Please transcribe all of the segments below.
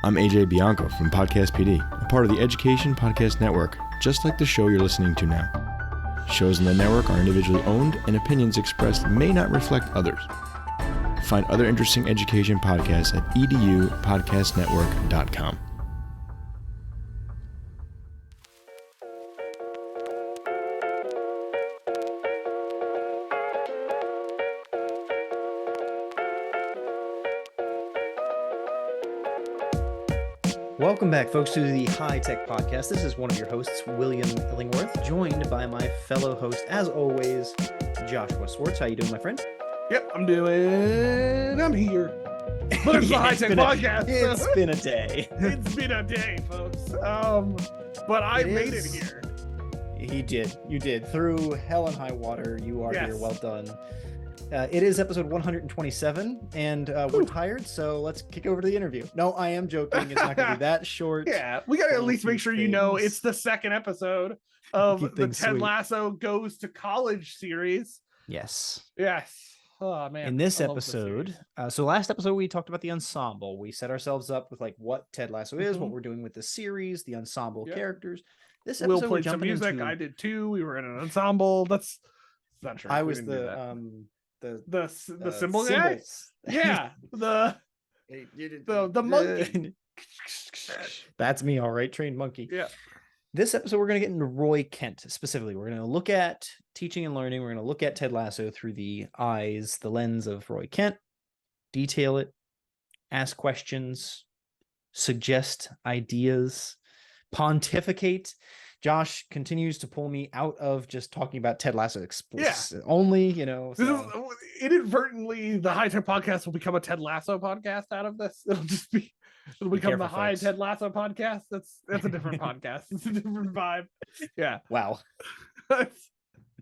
I'm AJ Bianco from Podcast PD, a part of the Education Podcast Network, just like the show you're listening to now. Shows in the network are individually owned, and opinions expressed may not reflect others. Find other interesting education podcasts at edupodcastnetwork.com. Welcome back, folks, to the High Tech Podcast. This is one of your hosts, William Illingworth, joined by my fellow host, as always, Joshua Swartz. How you doing, my friend? Yep, I'm here. But it's the High Tech Podcast. It's been a day. It's been a day, folks. But I made it here. You did. Through hell and high water, you are here. Well done. It is episode 127, and we're tired, so let's kick over to the interview. No, I am joking. It's not going to be that short. Yeah, we got to at least make sure you know it's the second episode of the Ted Lasso Goes to College series. Yes. Oh, man. In this episode, so last episode we talked about the ensemble. We set ourselves up with like what Ted Lasso is, what we're doing with the series, the ensemble characters. This episode, Will played some music. I did too. We were in an ensemble. That's not true. I was the symbol guy. Yeah, the monkey. That's me, all right, trained monkey. Yeah. This episode, we're going to get into Roy Kent specifically. We're going to look at teaching and learning. We're going to look at Ted Lasso through the lens of Roy Kent, detail it, ask questions, suggest ideas, pontificate. Josh continues to pull me out of just talking about Ted Lasso only, So. Inadvertently, the High Tech Podcast will become a Ted Lasso podcast out of this. It'll become the High Ted Lasso Podcast. That's a different podcast. It's a different vibe. Yeah. Wow.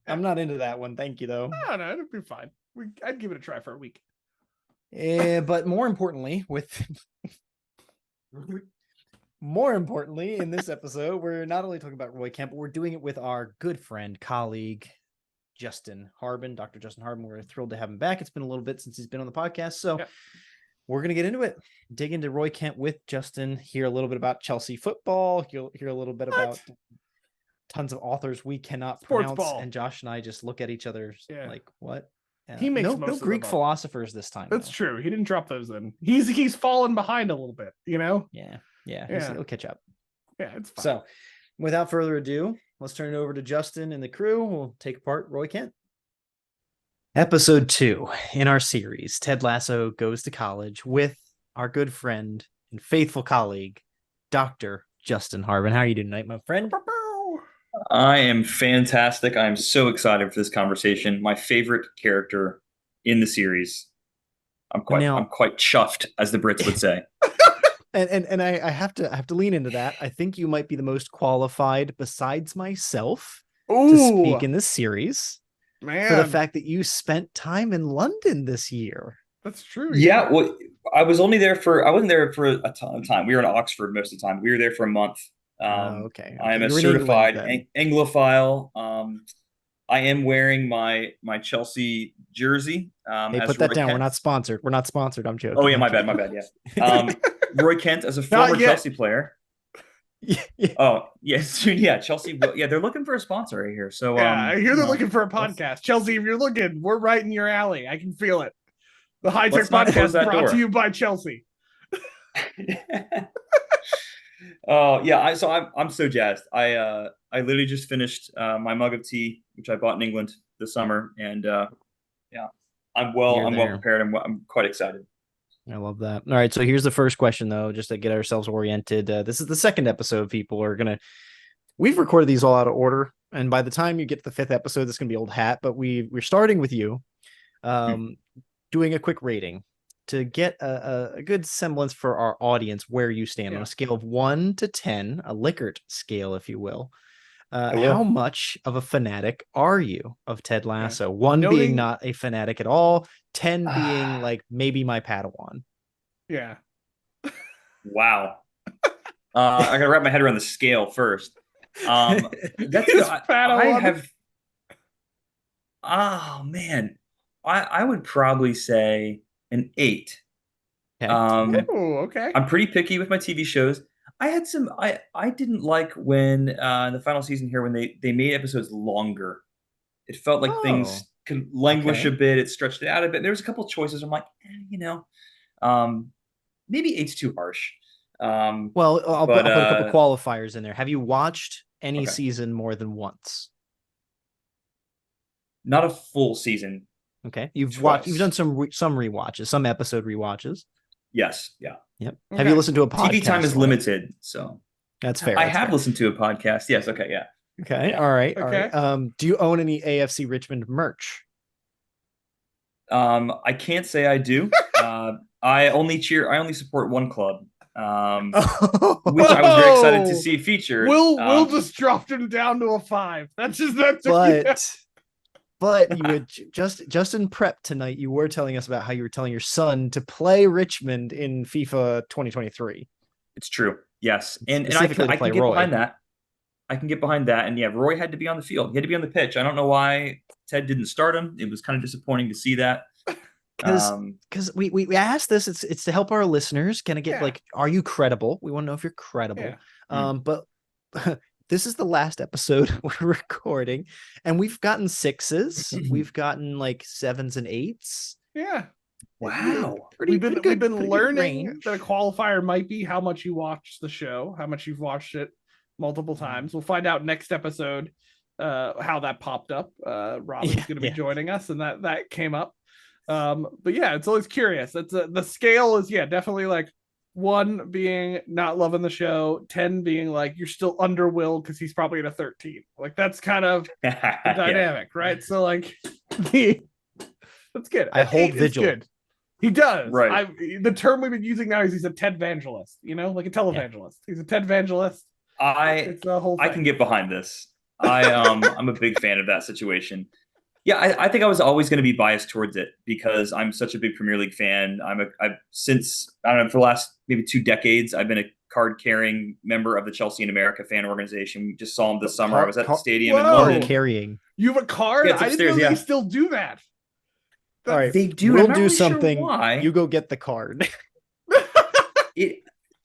I'm not into that one. Thank you, though. No, it'd be fine. I'd give it a try for a week. But more importantly, in this episode, we're not only talking about Roy Kent, but we're doing it with our good friend, colleague, Justin Harbin, Dr. Justin Harbin. We're thrilled to have him back. It's been a little bit since he's been on the podcast, so we're going to get into it. Dig into Roy Kent with Justin, hear a little bit about Chelsea football, hear a little bit about tons of authors we cannot pronounce, and Josh and I just look at each other like, what? He makes no Greek philosophers this time. That's true. He didn't drop those in. He's fallen behind a little bit, Yeah, he'll catch up. Yeah, it's fine. So, without further ado, let's turn it over to Justin and the crew. We'll take apart Roy Kent. Episode 2 in our series, Ted Lasso Goes to College, with our good friend and faithful colleague, Dr. Justin Harbin. How are you doing tonight, my friend? I am fantastic. I'm so excited for this conversation. My favorite character in the series. I'm quite chuffed, as the Brits would say. And I have to lean into that. I think you might be the most qualified, besides myself, to speak in this series. Man, for the fact that you spent time in London this year. That's true. Yeah, well, I wasn't there for a ton of time. We were in Oxford most of the time. We were there for a month. Okay. I am a certified Anglophile. I am wearing my Chelsea jersey. Hey, put that down. We're not sponsored. I'm joking. Oh yeah, my bad. Yeah. Roy Kent, as a former Chelsea player. Oh yes, yeah. Chelsea. Yeah, they're looking for a sponsor right here. So I hear they're looking for a podcast. Chelsea, if you're looking, we're right in your alley. I can feel it. The High Tech Podcast brought to you by Chelsea. Oh yeah, I'm so jazzed. I literally just finished my mug of tea, which I bought in England this summer, and I'm well prepared. I'm quite excited. I love that. All right, so here's the first question, though, just to get ourselves oriented. This is the second episode. We've recorded these all out of order, and by the time you get to the 5th episode, it's gonna be old hat. But we're starting with you, doing a quick rating to get a good semblance for our audience where you stand on a scale of 1 to 10, a Likert scale, if you will. How much of a fanatic are you of Ted Lasso? 1 being not a fanatic at all, 10 being like maybe my Padawan. Yeah. Wow. I gotta wrap my head around the scale first. I would probably say an 8. Okay. Okay. I'm pretty picky with my TV shows. I had some. I didn't like when in the final season here when they made episodes longer. It felt like things could languish a bit. It stretched it out a bit. There was a couple of choices. I'm like, maybe 8's too harsh. Well, I'll put a couple qualifiers in there. Have you watched any season more than once? Not a full season. Okay, you've done some rewatches, some episode rewatches. Yes. Yeah. Yep. Okay. Have you listened to a podcast? TV time is limited, so that's fair. I have listened to a podcast. Yes. Okay. Yeah. Okay. Yeah. All right. Okay. All right. Do you own any AFC Richmond merch? I can't say I do. I only support one club. Which I was very excited to see featured. Will just dropped him down to a 5. But you would just in prep tonight, you were telling us about how you were telling your son to play Richmond in FIFA 2023. It's true. Yes. And I can get behind that. I can get behind that. And yeah, Roy had to be on the field. He had to be on the pitch. I don't know why Ted didn't start him. It was kind of disappointing to see that. Because we asked this, it's to help our listeners kind of get like, are you credible? We want to know if you're credible. Yeah. But this is the last episode we're recording, and we've gotten 6s, we've gotten like 7s and 8s. Yeah. Wow. We've been learning that a qualifier might be how much you watch the show, how much you've watched it multiple times. We'll find out next episode how that popped up. Robin's going to be joining us, and that came up. But yeah, it's always curious. It's the scale is definitely like 1 being not loving the show, 10 being like you're still under Will because he's probably at a 13. Like that's kind of the dynamic, right? So like that's good. I hold vigil. Good. He does. Right. The term we've been using now is he's a Ted evangelist, like a televangelist. He's a Ted evangelist. I can get behind this. I'm a big fan of that situation. Yeah, I think I was always going to be biased towards it because I'm such a big Premier League fan. Since for the last maybe 2 decades, I've been a card-carrying member of the Chelsea in America fan organization. We just saw him this summer. I was at the stadium in London. Carrying. You have a card? Yeah, I didn't know they still do that. All right, they do. We'll do something. Sure you go get the card.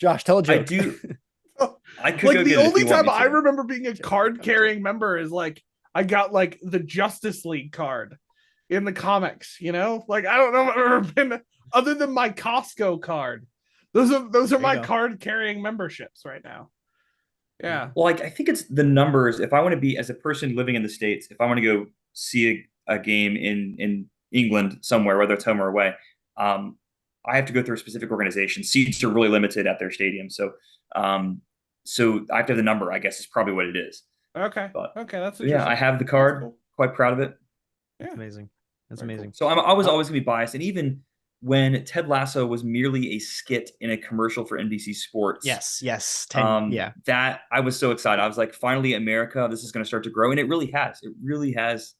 Josh, tell a joke. I do. I could like go the get it only if you want time me to. I remember being a card-carrying member is like I got like the Justice League card in the comics. Like I don't know if I've ever been other than my Costco card. Those are my card-carrying memberships right now. Yeah. Well, I think it's the numbers. If I want to be as a person living in the States, if I want to go see a game in England somewhere, whether it's home or away, I have to go through a specific organization. Seats are really limited at their stadium, so I have to have the number. I guess is probably what it is. Okay. Okay, that's yeah. I have the card. Cool. Quite proud of it. Yeah, amazing. That's amazing. Cool. So I was always going to be biased, and even when Ted Lasso was merely a skit in a commercial for NBC Sports. Yes. That I was so excited. I was like, finally, America, this is going to start to grow, and it really has. It really has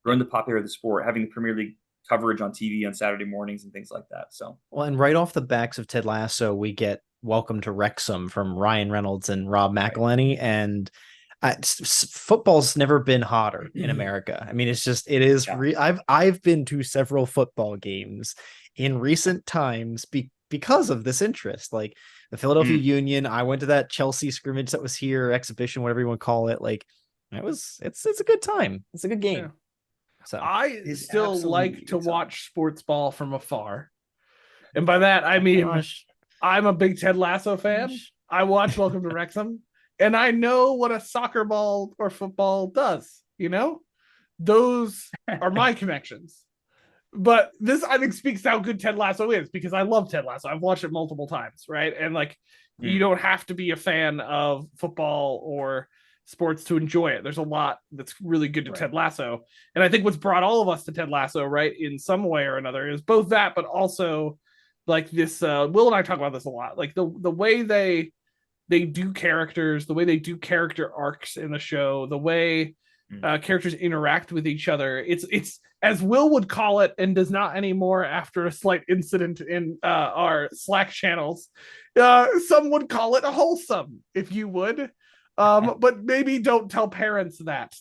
grown the popularity of the sport, having the Premier League coverage on TV on Saturday mornings and things like that. So, well, and right off the backs of Ted Lasso, we get Welcome to Wrexham from Ryan Reynolds and Rob McElhenney, and football's never been hotter in America. I mean, it is. Yeah. I've been to several football games in recent times because of this interest, like the Philadelphia Union. I went to that Chelsea scrimmage that was here, exhibition, whatever you want to call it. Like it's a good time. It's a good game. Yeah. So I still like to watch sports ball from afar. And by that, I mean, I'm a big Ted Lasso fan. I watch Welcome to Wrexham, and I know what a soccer ball or football does. Those are my connections. But this, I think, speaks to how good Ted Lasso is, because I love Ted Lasso. I've watched it multiple times, right? And you don't have to be a fan of football or sports to enjoy it. There's a lot that's really good to Ted Lasso. And I think what's brought all of us to Ted Lasso, right, in some way or another, is both that, but also like this, Will and I talk about this a lot, like the way they do characters, the way they do character arcs in the show, the way characters interact with each other. It's as Will would call it, and does not anymore after a slight incident in our Slack channels. Some would call it wholesome, if you would. But maybe don't tell parents that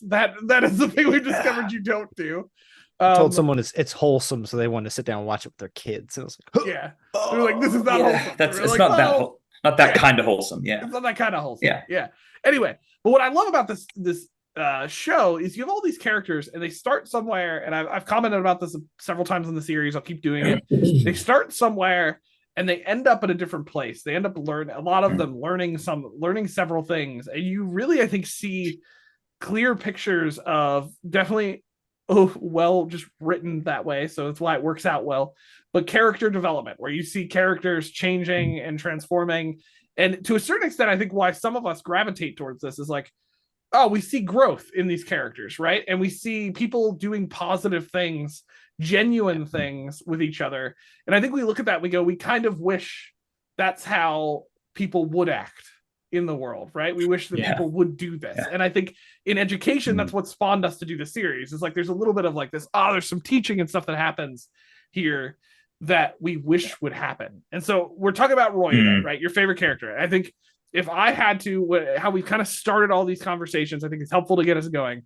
is the thing we've discovered you don't do. I told someone it's wholesome, so they wanted to sit down and watch it with their kids. And I was like, yeah, they're like, this is not wholesome. That's It's like, not that kind of wholesome. Yeah, it's not that kind of wholesome. Yeah. Yeah. Anyway, but what I love about this show is you have all these characters and they start somewhere, and I've commented about this several times in the series. I'll keep doing it. They start somewhere and they end up at a different place. They end up a lot of them learning several things, and you really, I think, see clear pictures of definitely just written that way, so that's why it works out well, but character development where you see characters changing and transforming. And to a certain extent, I think why some of us gravitate towards this is like, oh, we see growth in these characters, right? And we see people doing positive things, genuine things with each other. And I think we look at that and we go, we kind of wish that's how people would act in the world, right? We wish that people would do this. And I think in education, that's what spawned us to do the series. It's like there's a little bit of like this, there's some teaching and stuff that happens here that we wish would happen. And so we're talking about Roy today, right? Your favorite character. I think if I had to, how we kind of started all these conversations, I think it's helpful to get us going,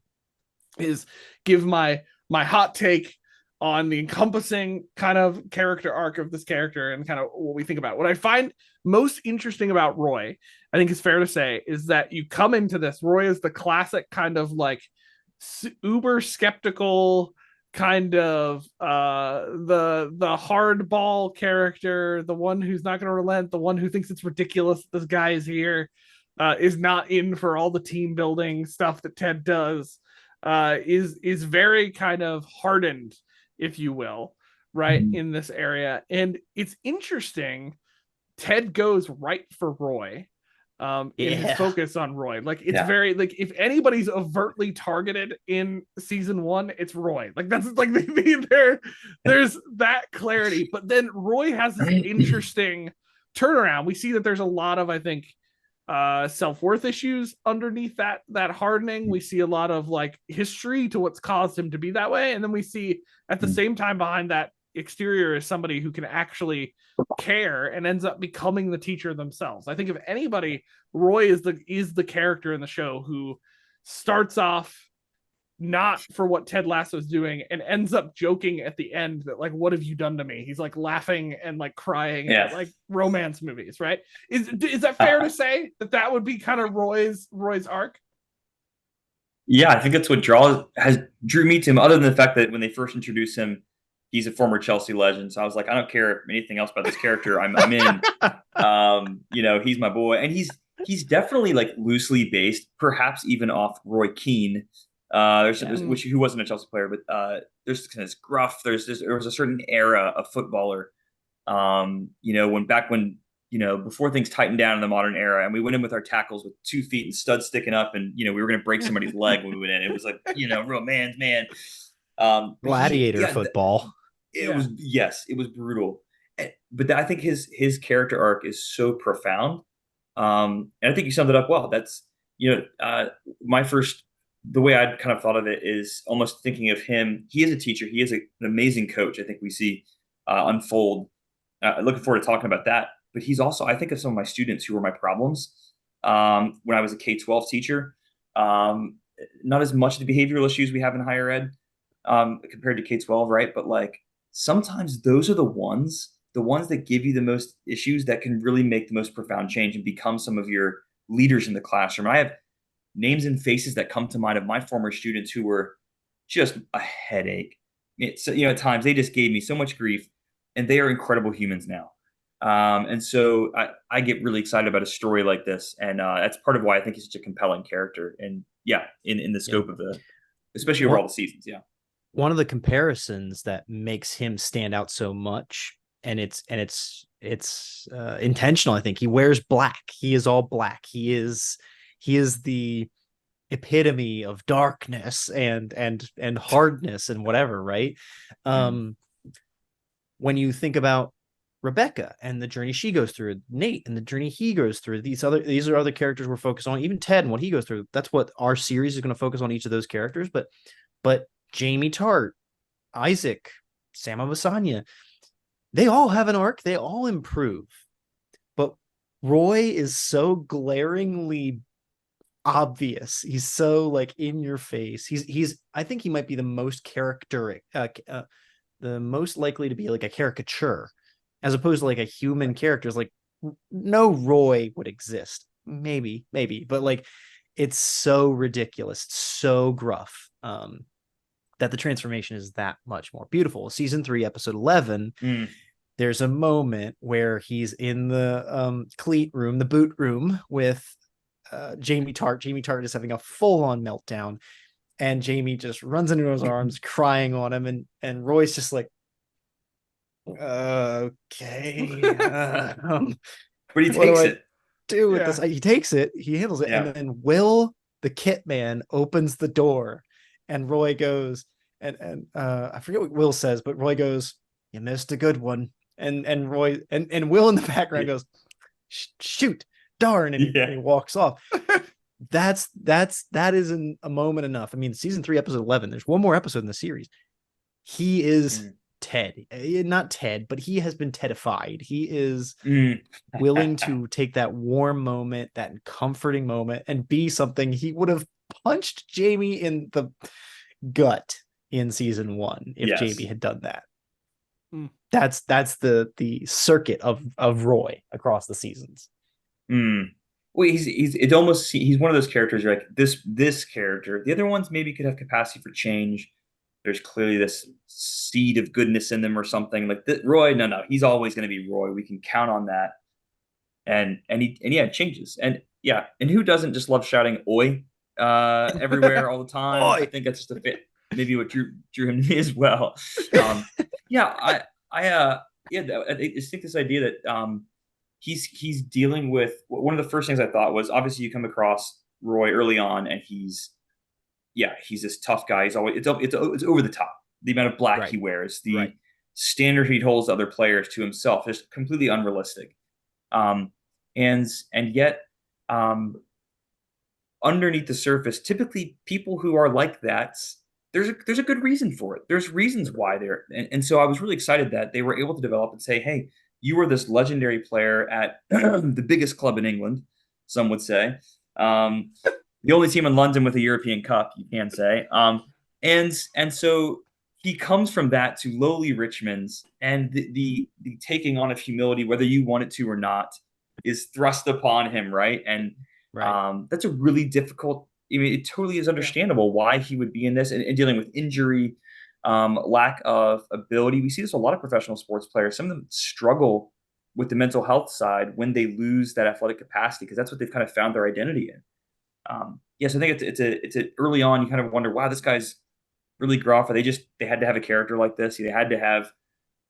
is give my hot take on the encompassing kind of character arc of this character and kind of what we think about. What I find most interesting about Roy, I think it's fair to say, is that you come into this, Roy is the classic kind of like uber skeptical kind of the hardball character, the one who's not going to relent, the one who thinks it's ridiculous this guy is here, is not in for all the team building stuff that Ted does, is very kind of hardened, if you will, right, in this area. And it's interesting, Ted goes right for Roy in his focus on Roy. Like it's very like, if anybody's overtly targeted in season 1, it's Roy. Like that's like there's that clarity. But then Roy has this interesting turnaround. We see that there's a lot of, I think, self-worth issues underneath that hardening. We see a lot of like history to what's caused him to be that way, and then we see at the same time behind that exterior is somebody who can actually care and ends up becoming the teacher themselves. I think if anybody, Roy is the character in the show who starts off not for what Ted Lasso is doing and ends up joking at the end that like, what have you done to me? He's like laughing and like crying at like romance movies, right? Is that fair to say that would be kind of Roy's arc? Yeah, I think that's what drew me to him, other than the fact that when they first introduced him, he's a former Chelsea legend. So I was like, I don't care anything else about this character. I'm in. He's my boy. And he's definitely like loosely based, perhaps even off Roy Keane, who wasn't a Chelsea player, but there's kind of this gruff. There was a certain era of footballer, when before things tightened down in the modern era, and we went in with our tackles with 2 feet and studs sticking up, and we were going to break somebody's leg when we went in. It was like real man's man. Gladiator football. It was brutal. But I think his character arc is so profound. And I think you summed it up well. That's the way I'd kind of thought of it is almost thinking of him. He is a teacher. He is an amazing coach. I think we see unfold. Looking forward to talking about that. But he's also, I think of some of my students who were my problems when I was a K-12 teacher. Not as much the behavioral issues we have in higher ed compared to K-12, right? But like sometimes those are the ones that give you the most issues that can really make the most profound change and become some of your leaders in the classroom. I have names and faces that come to mind of my former students who were just a headache. At times they just gave me so much grief, and they are incredible humans now. And so I get really excited about a story like this, and that's part of why I think he's such a compelling character. And in the scope of especially over all the seasons. Yeah. One of the comparisons that makes him stand out so much, and it's intentional. I think he wears black. He is all black. He is the epitome of darkness and hardness and whatever, right? When you think about Rebecca and the journey she goes through, Nate and the journey he goes through, these are other characters we're focused on, even Ted and what he goes through. That's what our series is going to focus on, each of those characters. But Jamie Tart, Isaac, Sam Avasanya, they all have an arc. They all improve. But Roy is so glaringly obvious. He's so like in your face. He's I think he might be the most the most likely to be like a caricature as opposed to like a human character. Is like no Roy would exist. Maybe, but like it's so ridiculous, so gruff. That the transformation is that much more beautiful. Season 3, episode 11. There's a moment where he's in the cleat room, the boot room with Jamie Tart. Jamie Tart is having a full-on meltdown, and Jamie just runs into his arms, crying on him, and Roy's just like, okay, but he takes it. Do with this? He takes it, he handles it, and then Will, the Kit Man, opens the door, and Roy goes, and I forget what Will says, but Roy goes, "You missed a good one." And Roy and Will in the background goes, "Shoot, darn," and he walks off. That is a moment enough. I mean, season 3, episode 11. There's one more episode in the series. He is Ted, not Ted, but he has been Tedified. He is willing to take that warm moment, that comforting moment, and be something. He would have punched Jamie in the gut in season 1 if Jamie had done that. That's the circuit of Roy across the seasons. Well, he's one of those characters. You're like this character. The other ones maybe could have capacity for change. There's clearly this seed of goodness in them or something. Like Roy, no, he's always going to be Roy. We can count on that. And it changes. And who doesn't just love shouting "Oi" everywhere all the time? I think that's just a bit maybe what drew him to me as well. I just think this idea that he's dealing with one of the first things I thought was obviously you come across Roy early on and he's this tough guy. He's always it's over the top. The amount of black he wears, the standard he holds other players to himself is completely unrealistic. And yet underneath the surface, typically people who are like that, there's a good reason for it. There's reasons why they're, and so I was really excited that they were able to develop and say, hey, you were this legendary player at the biggest club in England, some would say. The only team in London with a European Cup, you can say. And so he comes from that to lowly Richmond's, and the taking on of humility, whether you want it to or not, is thrust upon him, right? And that's a really difficult. I mean, it totally is understandable why he would be in this and dealing with injury, lack of ability. We see this with a lot of professional sports players. Some of them struggle with the mental health side when they lose that athletic capacity because that's what they've kind of found their identity in. So I think it's a early on. You kind of wonder, wow, this guy's really gruff. Or they had to have a character like this. They had to have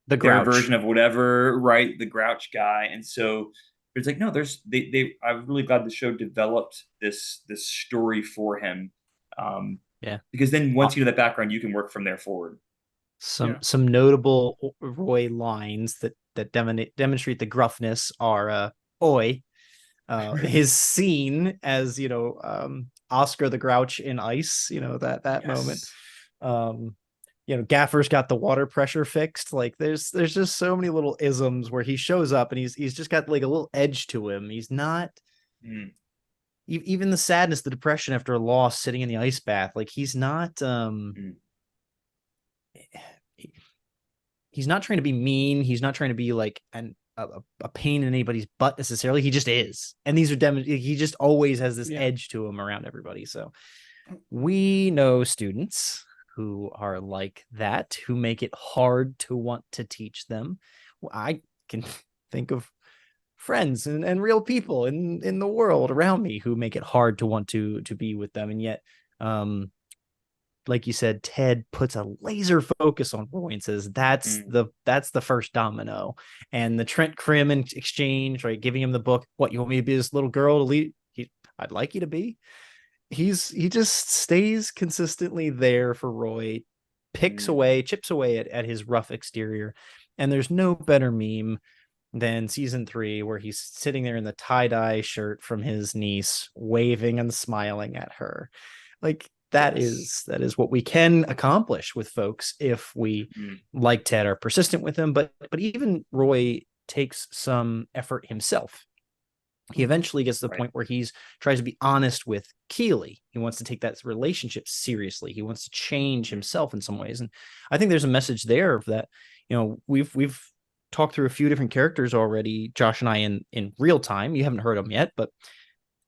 the Grouch version of whatever, right? The Grouch guy, and so. But it's like, no, I'm really glad the show developed this story for him. Because then once you know that background, you can work from there forward. Some notable Roy lines that demonstrate the gruffness are "Oi," his scene as Oscar the Grouch in Ice. That moment. Gaffer's got the water pressure fixed. Like there's just so many little isms where he shows up and he's just got like a little edge to him. He's not even the sadness, the depression after a loss, sitting in the ice bath. Like he's not he's not trying to be mean. He's not trying to be like a pain in anybody's butt necessarily. He just is. And these are he just always has this edge to him around everybody. So we know students who are like that, who make it hard to want to teach them. I can think of friends and real people in the world around me who make it hard to want to be with them. And yet, like you said, Ted puts a laser focus on Roy and says, that's the first domino. And the Trent Krim in exchange, right? Giving him the book. What, you want me to be this little girl to lead? I'd like you to be. He just stays consistently there for Roy, chips away at his rough exterior. And there's no better meme than season 3, where he's sitting there in the tie-dye shirt from his niece, waving and smiling at her. Like that is what we can accomplish with folks if we, like Ted, are persistent with them. But even Roy takes some effort himself. He eventually gets to the Right. point where he's tries to be honest with Keeley. He wants to take that relationship seriously. He wants to change himself in some ways. And I think there's a message there of that, we've talked through a few different characters already, Josh and I, in real time. You haven't heard them yet, but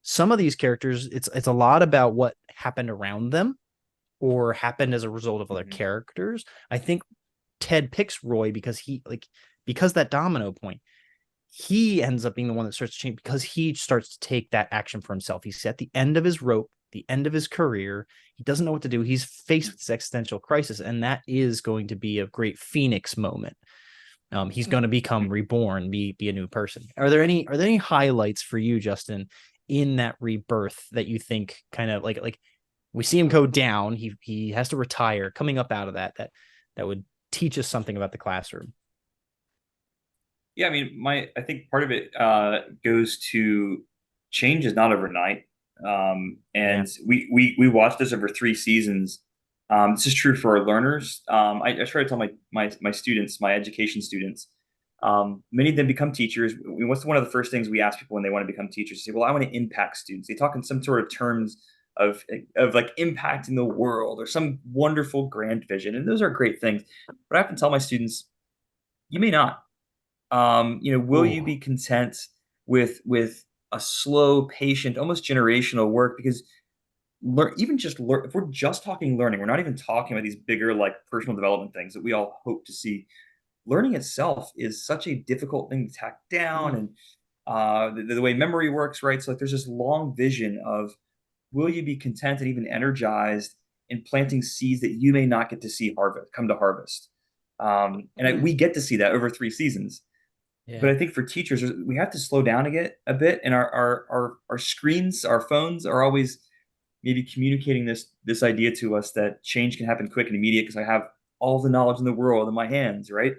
some of these characters, it's a lot about what happened around them or happened as a result of other characters. I think Ted picks Roy because because that domino point, he ends up being the one that starts to change because he starts to take that action for himself. He's at the end of his rope, the end of his career. He doesn't know what to do. He's faced with this existential crisis, and that is going to be a great Phoenix moment. He's going to become reborn, be a new person. Are there any highlights for you, Justin, in that rebirth that you think kind of like we see him go down, he has to retire, coming up out of that would teach us something about the classroom? Yeah, I mean, I think part of it goes to change is not overnight, and we watched this over 3 seasons. This is true for our learners. I try to tell my students, my education students, many of them become teachers. What's one of the first things we ask people when they want to become teachers? They say, "Well, I want to impact students." They talk in some sort of terms of like impacting the world or some wonderful grand vision, and those are great things. But I have to tell my students, you may not. Will you be content with a slow, patient, almost generational work? Because if we're just talking learning, we're not even talking about these bigger like personal development things that we all hope to see. Learning itself is such a difficult thing to tack down, and the way memory works, right? So like, there's this long vision of, will you be content and even energized in planting seeds that you may not get to see come to harvest? We get to see that over 3 seasons. Yeah. But I think for teachers, we have to slow down a bit, and our screens, our phones are always maybe communicating this idea to us that change can happen quick and immediate because I have all the knowledge in the world in my hands, right?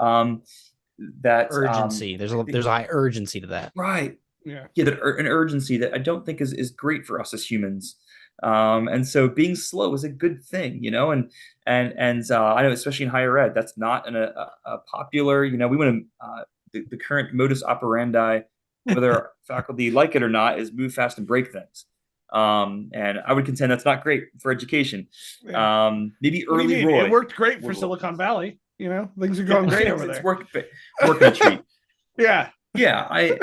That urgency. There's a high urgency to that, right? Yeah, An urgency that I don't think is great for us as humans. And so being slow is a good thing, and I know, especially in higher ed, that's not a popular, we want to, the current modus operandi, whether faculty like it or not, is move fast and break things. And I would contend that's not great for education. Yeah. Maybe early Roy. It worked great for Silicon Valley. Things are going great over there. It's working a treat. Yeah. Yeah.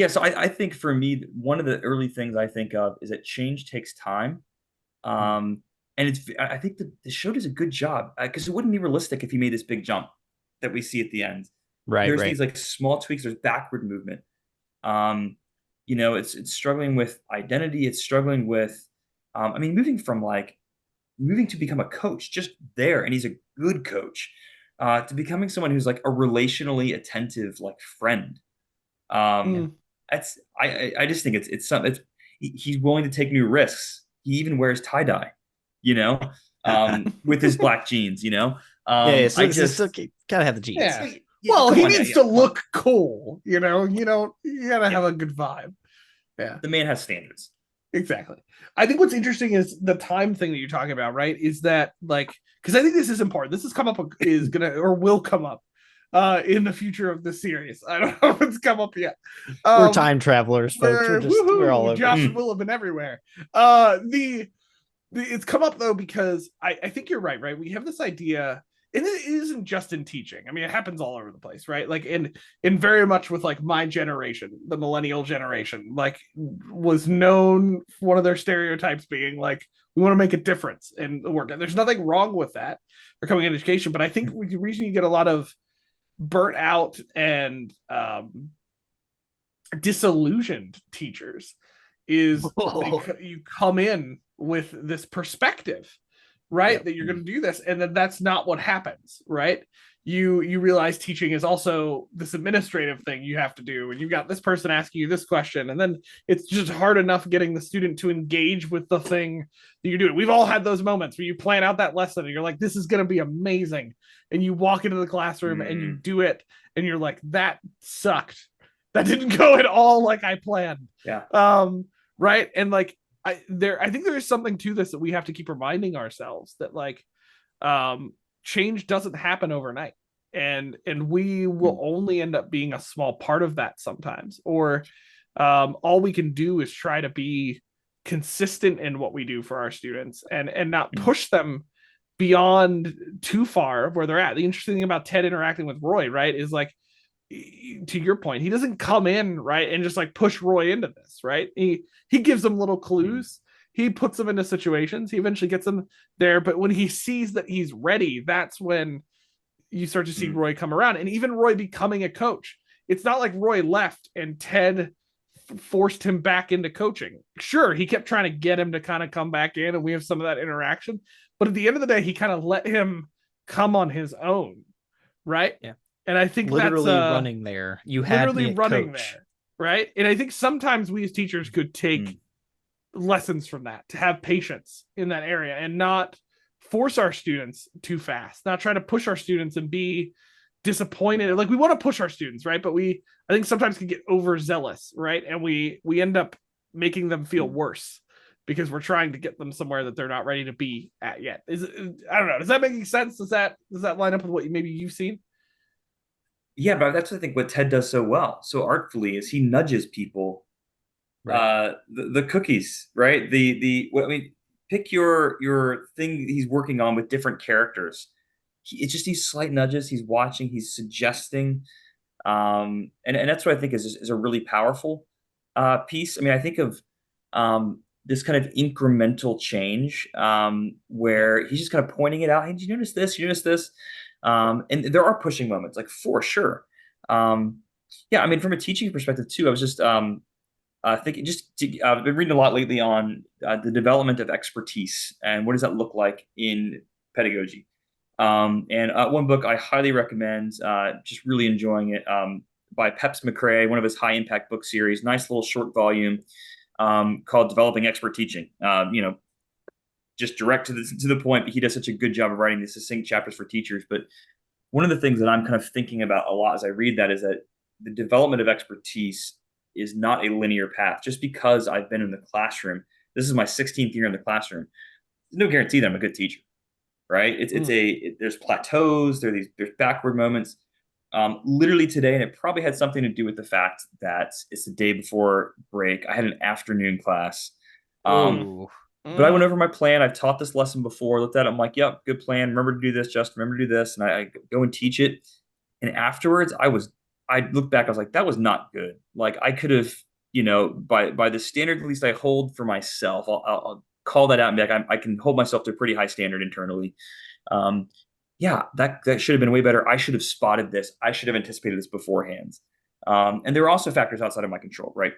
So I think for me, one of the early things I think of is that change takes time. And I think the show does a good job because it wouldn't be realistic if he made this big jump that we see at the end. Right. There's these like small tweaks. There's backward movement. It's struggling with identity. It's struggling with, moving to become a coach just there. And he's a good coach, to becoming someone who's like a relationally attentive, like friend. I just think it's something. He's willing to take new risks. He even wears tie dye, with his black jeans. So I just gotta have the jeans. Yeah. Well, he needs to look cool. You gotta have a good vibe. Yeah, the man has standards. Exactly. I think what's interesting is the time thing that you're talking about, right? Is that because I think this is important. This has come up, will come up in the future of the series. I don't know if it's come up yet. We're time travelers, folks. We're all over. Josh and Will have been everywhere. It's come up though because I think you're right. We have this idea, and it isn't just in teaching. It happens all over the place, right? Like in very much with like my generation, the millennial generation, like was known for one of their stereotypes being like, we want to make a difference in the work. And there's nothing wrong with that or coming in education. But I think the reason you get a lot of burnt out and disillusioned teachers is you come in with this perspective, right? Yep. That you're going to do this, and then that's not what happens, right? You realize teaching is also this administrative thing you have to do, and you've got this person asking you this question, and then it's just hard enough getting the student to engage with the thing that you're doing. We've all had those moments where you plan out that lesson and you're like, this is going to be amazing, and you walk into the classroom and you do it, and you're like, that sucked. That didn't go at all like I planned. Yeah. Right. And like I think there is something to this that we have to keep reminding ourselves that change doesn't happen overnight, and we will only end up being a small part of that sometimes, or All we can do is try to be consistent in what we do for our students and not push them beyond too far of where they're at. The interesting thing about Ted interacting with Roy, right, is like, to your point, he doesn't come in, right, and just like push Roy into this, right? He gives them little clues. He puts them into situations. He eventually gets them there. But when he sees that he's ready, that's when you start to see Roy come around. And even Roy becoming a coach. It's not like Roy left and Ted forced him back into coaching. Sure, he kept trying to get him to kind of come back in, and we have some of that interaction. But at the end of the day, he kind of let him come on his own, right? Yeah. And I think literally that's running there. You had literally me running coach. There, right? And I think sometimes we as teachers could take lessons from that, to have patience in that area and not force our students too fast, not try to push our students and be disappointed. Like, we want to push our students, right? But I think sometimes can get overzealous, right? And we end up making them feel worse because we're trying to get them somewhere that they're not ready to be at yet. I don't know. Does that make sense? Does that line up with what maybe you've seen? Yeah, but that's I think what Ted does so well, so artfully, is he nudges people. Right. The cookies, right? Pick your thing he's working on with different characters. It's just these slight nudges. He's watching. He's suggesting, and that's what I think is a really powerful piece. I mean, I think of this kind of incremental change where he's just kind of pointing it out. Hey, did you notice this? You notice this? And there are pushing moments, like, for sure. Yeah, I mean, from a teaching perspective too, I was just I've been reading a lot lately on the development of expertise and what does that look like in pedagogy. And one book I highly recommend, just really enjoying it, by Peps McCrae, one of his high impact book series, nice little short volume called Developing Expert Teaching. Just direct to the point, but he does such a good job of writing these succinct chapters for teachers. But one of the things that I'm kind of thinking about a lot as I read that is that the development of expertise is not a linear path. Just because I've been in the classroom, this is my 16th year in the classroom, there's no guarantee that I'm a good teacher, right? There's plateaus, there's backward moments. Literally today, and it probably had something to do with the fact that it's the day before break, I had an afternoon class. But I went over my plan. I've taught this lesson before, looked at it. I'm like, yep, good plan. Remember to do this, Justin. Remember to do this. And I go and teach it. And afterwards, I looked back, I was like, that was not good. Like, I could have, by the standard at least I hold for myself, I'll call that out and be like, I can hold myself to a pretty high standard internally. Yeah, that should have been way better. I should have spotted this. I should have anticipated this beforehand. And there are also factors outside of my control, right?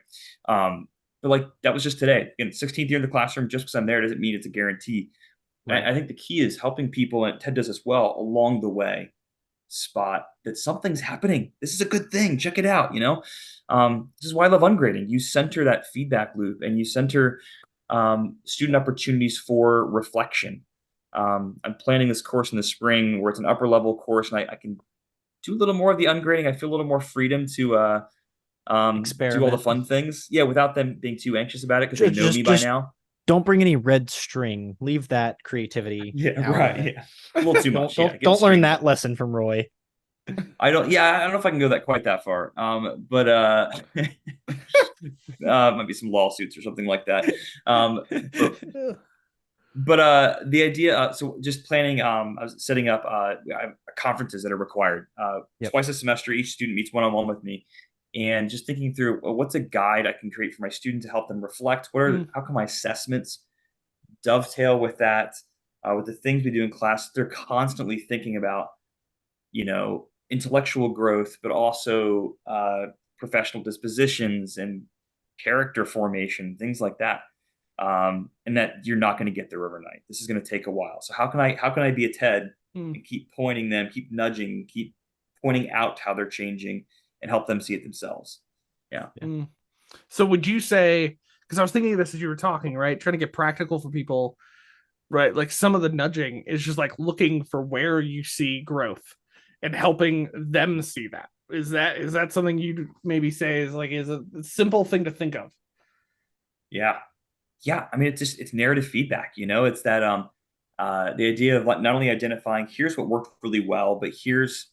But like, that was just today. Again, 16th year in the classroom, just because I'm there doesn't mean it's a guarantee. Right. I think the key is helping people, and Ted does as well, along the way, spot that something's happening. This is a good thing. Check it out. This is why I love ungrading. You center that feedback loop, and you center student opportunities for reflection. I'm planning this course in the spring where it's an upper level course, and I can do a little more of the ungrading. I feel a little more freedom to do all the fun things, without them being too anxious about it, because they know me by now. Don't bring any red string. Leave that creativity. Right. Yeah, a little too much. Don't learn that lesson from Roy. I don't know if I can go quite that far. But might be some lawsuits or something like that. But the idea, so just planning, I was setting up conferences that are required twice a semester. Each student meets one-on-one with me. And just thinking through, what's a guide I can create for my students to help them reflect? How can my assessments dovetail with that, with the things we do in class? They're constantly thinking about, intellectual growth, but also professional dispositions and character formation, things like that. And that you're not going to get there overnight. This is going to take a while. So how can I be a Ted and keep pointing them, keep nudging, keep pointing out how they're changing, and help them see it themselves. Yeah. So would you say, because I was thinking of this as you were talking, right? Trying to get practical for people, right? Like, some of the nudging is just like looking for where you see growth and helping them see that. Is that something you'd maybe say is a simple thing to think of? Yeah. Yeah. I mean, it's narrative feedback, it's that, the idea of not only identifying, here's what worked really well, but here's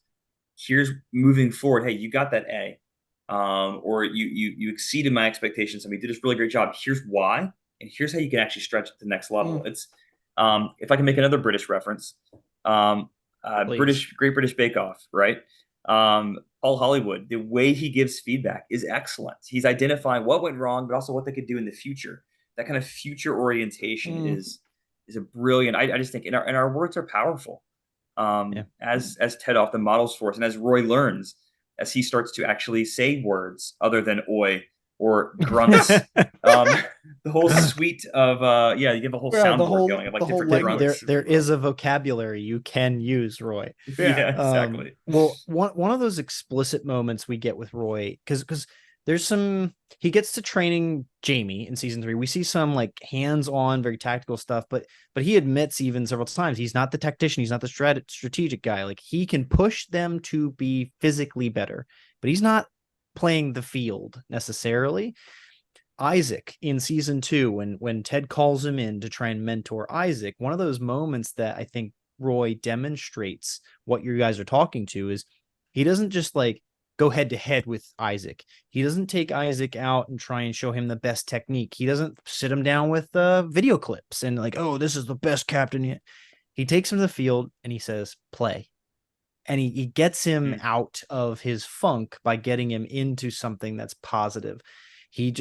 moving forward. Hey, you got that A. or you exceeded my expectations and we did this really great job. Here's why, and here's how you can actually stretch it to the next level. It's if I can make another British reference, Great British Bake Off, right? Paul Hollywood, the way he gives feedback is excellent. He's identifying what went wrong, but also what they could do in the future. That kind of future orientation is a brilliant. I just think, and our words are powerful. As Ted often models for us, and as Roy learns, as he starts to actually say words other than oi or grunts, the whole suite of you give a whole soundboard going of like different grunts. There is a vocabulary you can use, Roy. Yeah, exactly. Well, one of those explicit moments we get with Roy, because there's he gets to training Jamie in season 3. We see some like hands-on, very tactical stuff, but he admits even several times he's not the tactician, he's not the strategic guy. Like, he can push them to be physically better, but he's not playing the field necessarily. Isaac in season 2, when Ted calls him in to try and mentor Isaac, one of those moments that I think Roy demonstrates what you guys are talking to is he doesn't just like go head to head with Isaac. He doesn't take Isaac out and try and show him the best technique. He doesn't sit him down with video clips and like, oh, this is the best captain yet. He takes him to the field and he says, play. And he gets him out of his funk by getting him into something that's positive. He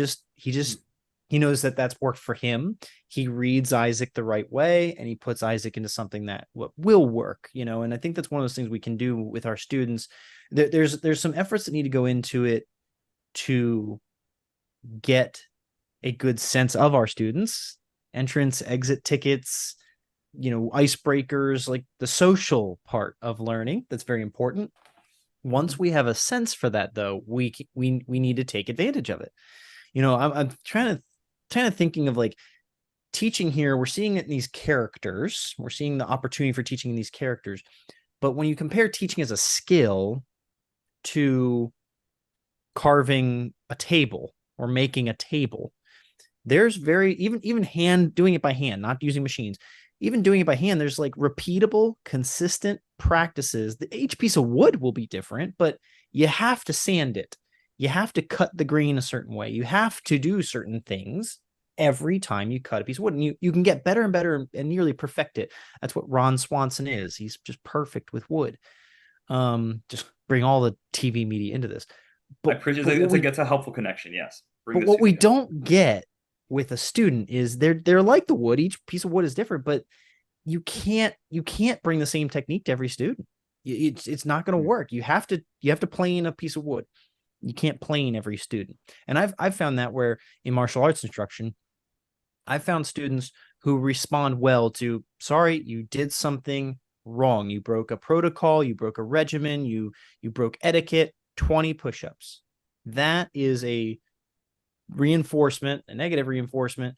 knows that that's worked for him. He reads Isaac the right way and he puts Isaac into something that will work, and I think that's one of those things we can do with our students. There's some efforts that need to go into it to get a good sense of our students, entrance, exit tickets, icebreakers, like the social part of learning. That's very important. Once we have a sense for that, though, we need to take advantage of it. I'm trying to thinking of like teaching here. We're seeing it in these characters. We're seeing the opportunity for teaching in these characters. But when you compare teaching as a skill to carving a table or making a table, there's even doing it by hand, not using machines, even doing it by hand, there's like repeatable, consistent practices. Each piece of wood will be different, but you have to sand it. You have to cut the grain a certain way. You have to do certain things every time you cut a piece of wood. And you can get better and better and nearly perfect it. That's what Ron Swanson is. He's just perfect with wood. Just bring all the TV media into this. But I appreciate it's a helpful connection, yes. But what we don't get with a student is they're like the wood. Each piece of wood is different, but you can't bring the same technique to every student. It's not going to work. You have to plane a piece of wood. You can't plane every student. And I've found that where in martial arts instruction, I've found students who respond well to, sorry, you did something wrong. You broke a protocol, you broke a regimen, you broke etiquette, 20 push-ups. That is a reinforcement, a negative reinforcement,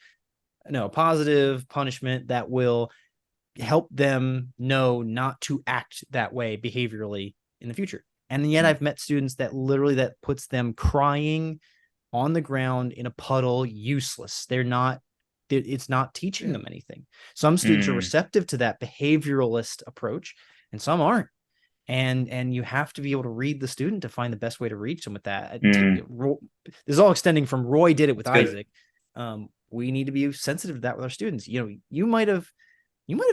no, positive punishment that will help them know not to act that way behaviorally in the future. And yet I've met students that literally that puts them crying on the ground in a puddle, useless. It's not teaching them anything. Some students are receptive to that behavioralist approach and some aren't. And you have to be able to read the student to find the best way to reach them with that. This is all extending from Roy did it with Isaac. We need to be sensitive to that with our students. You might have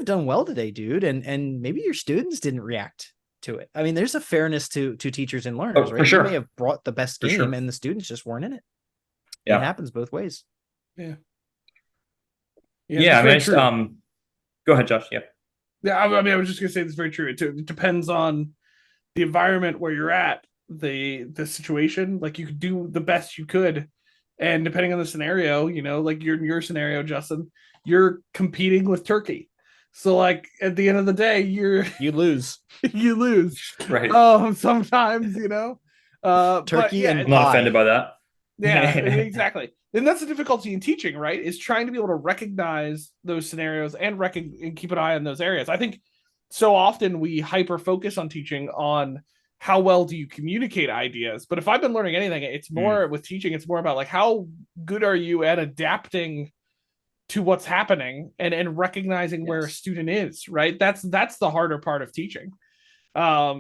done well today, dude. And maybe your students didn't react to it. I mean, there's a fairness to teachers and learners, right? Sure. You may have brought the best game and the students just weren't in it. Yeah. It happens both ways. Yeah. I mean, go ahead, Josh. Yeah. Yeah, I mean, I was just gonna say it's very true. It depends on the environment where you're at, the situation. Like, you could do the best you could, and depending on the scenario, like your scenario, Justin, you're competing with Turkey. So, like, at the end of the day, you lose. You lose. Right. Sometimes, Turkey and I'm not offended by that. Yeah, exactly. And that's the difficulty in teaching, right? Is trying to be able to recognize those scenarios and keep an eye on those areas. I think so often we hyper focus on teaching on how well do you communicate ideas. But if I've been learning anything, it's more with teaching. It's more about like, how good are you at adapting to what's happening and recognizing where a student is, right? That's the harder part of teaching.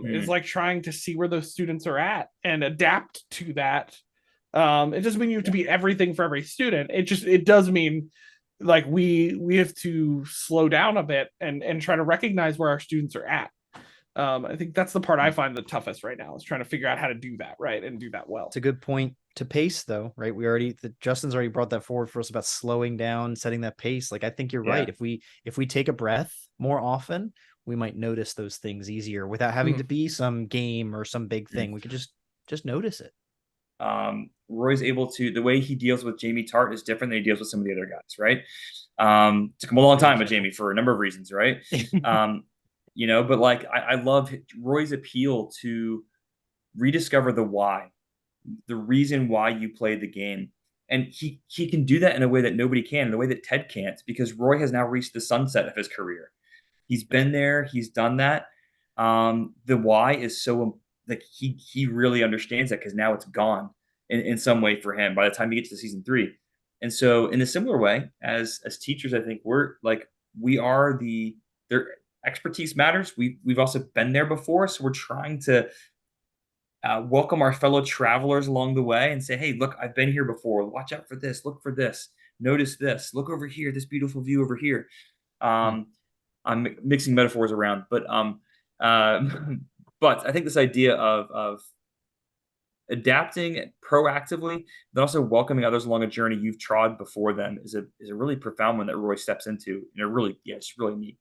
is like trying to see where those students are at and adapt to that. It doesn't mean you have to be everything for every student. It does mean like we have to slow down a bit and try to recognize where our students are at. I think that's the part I find the toughest right now, is trying to figure out how to do that right and do that well. It's a good point to pace, though, right? Justin's already brought that forward for us about slowing down, setting that pace. Like, I think you're right. If we take a breath more often, we might notice those things easier without having to be some game or some big thing. We could just notice it. Roy's able to, the way he deals with Jamie Tart is different than he deals with some of the other guys, right? Took him a long time with Jamie for a number of reasons, right? But like I love Roy's appeal to rediscover the why, the reason why you played the game. And he can do that in a way that nobody can, in a way that Ted can't, because Roy has now reached the sunset of his career. He's been there, he's done that. The why is so like he really understands that, because now it's gone in some way for him by the time he gets to season 3. And so in a similar way, as teachers, I think their expertise matters. We've also been there before, so we're trying to welcome our fellow travelers along the way and say, hey, look, I've been here before. Watch out for this. Look for this. Notice this. Look over here. This beautiful view over here. I'm mixing metaphors around, but but I think this idea of adapting proactively, but also welcoming others along a journey you've trod before them is a really profound one that Roy steps into. And it's really neat.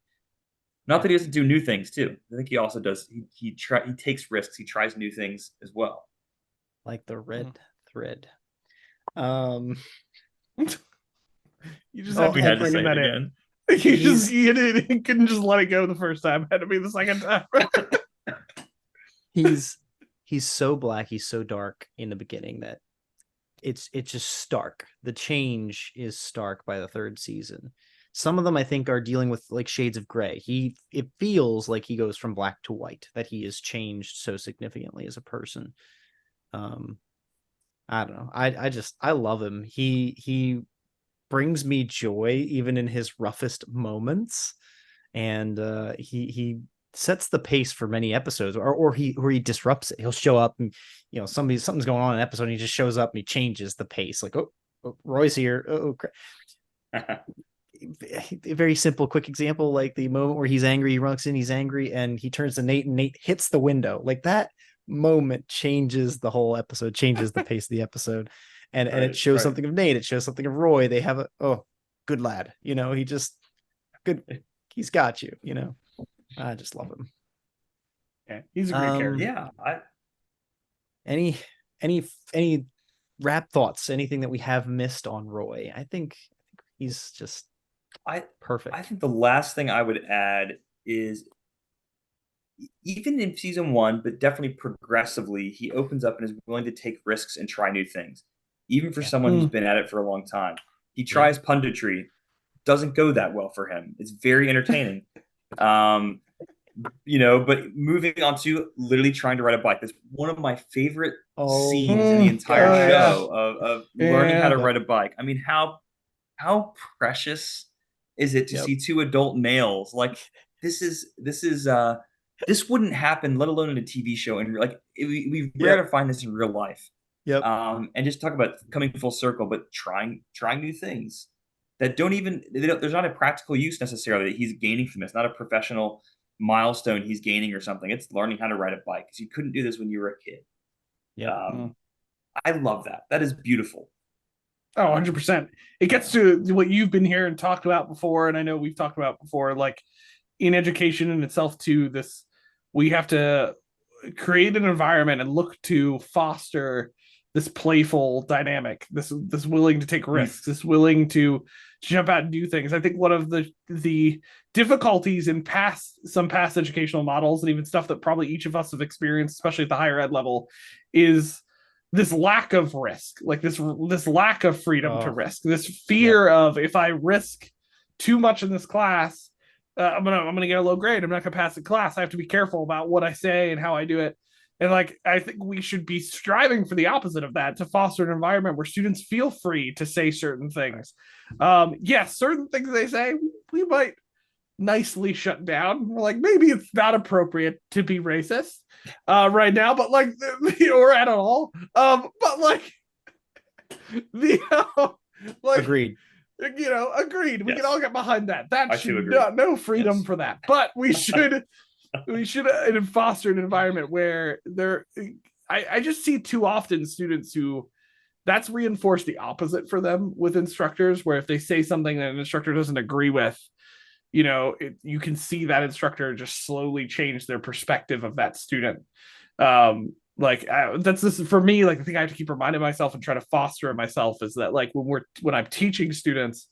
Not that he doesn't do new things too. I think he also does. He takes risks. He tries new things as well. Like the red thread. You just have to had to say it again. You couldn't just let it go the first time. It had to be the second time. He's so black. He's so dark in the beginning that it's just stark. The change is stark by the 3rd season. Some of them, I think, are dealing with like shades of gray. It feels like he goes from black to white, that he has changed so significantly as a person. I don't know. I love him. He brings me joy even in his roughest moments, and he sets the pace for many episodes, or he disrupts it. He'll show up and something's going on in an episode, and he just shows up and he changes the pace. Like, oh Roy's here. Oh crap. A very simple, quick example, like the moment where he's angry, he runs in, he's angry, and he turns to Nate, and Nate hits the window. Like, that moment changes the whole episode, changes the pace of the episode, and it shows something of Nate, it shows something of Roy. They have good lad, he just good, he's got you. I just love him. Yeah, he's a great character. Yeah. Any wrap thoughts? Anything that we have missed on Roy? I think he's just perfect. I think the last thing I would add is, even in season 1, but definitely progressively, he opens up and is willing to take risks and try new things, even for someone who's been at it for a long time. He tries punditry, doesn't go that well for him. It's very entertaining. But moving on to literally trying to ride a bike. That's one of my favorite scenes in the entire show of learning how to ride a bike. I mean, how precious is it to see 2 adult males? Like, this wouldn't happen, let alone in a TV show. And like, we rare to find this in real life. Yep. And just talk about coming full circle, but trying new things that there's not a practical use necessarily that he's gaining from this, not a professional milestone he's gaining or something. It's learning how to ride a bike, because you couldn't do this when you were a kid. I love that. That is beautiful. Oh, 100%. It gets to what you've been here and talked about before, and I know we've talked about before, like in education in itself too, we have to create an environment and look to foster this playful dynamic, this willing to take risks, this willing to jump out and do things. I think one of the difficulties in some past educational models, and even stuff that probably each of us have experienced, especially at the higher ed level, is this lack of risk, like this lack of freedom to risk, this fear of, if I risk too much in this class, I'm gonna get a low grade. I'm not gonna pass the class. I have to be careful about what I say and how I do it. And like, I think we should be striving for the opposite of that, to foster an environment where students feel free to say certain things. Yes, certain things they say, we might nicely shut down. We're like, maybe it's not appropriate to be racist right now, but like, or at all. But like, like, Agreed. Agreed. We Yes. can all get behind that. I That too should agree. no freedom Yes. for that. But we should foster an environment where I just see too often students who that's reinforced the opposite for them with instructors, where if they say something that an instructor doesn't agree with, you can see that instructor just slowly change their perspective of that student. That's this for me, like the thing I have to keep reminding myself and try to foster in myself is that like when I'm teaching students,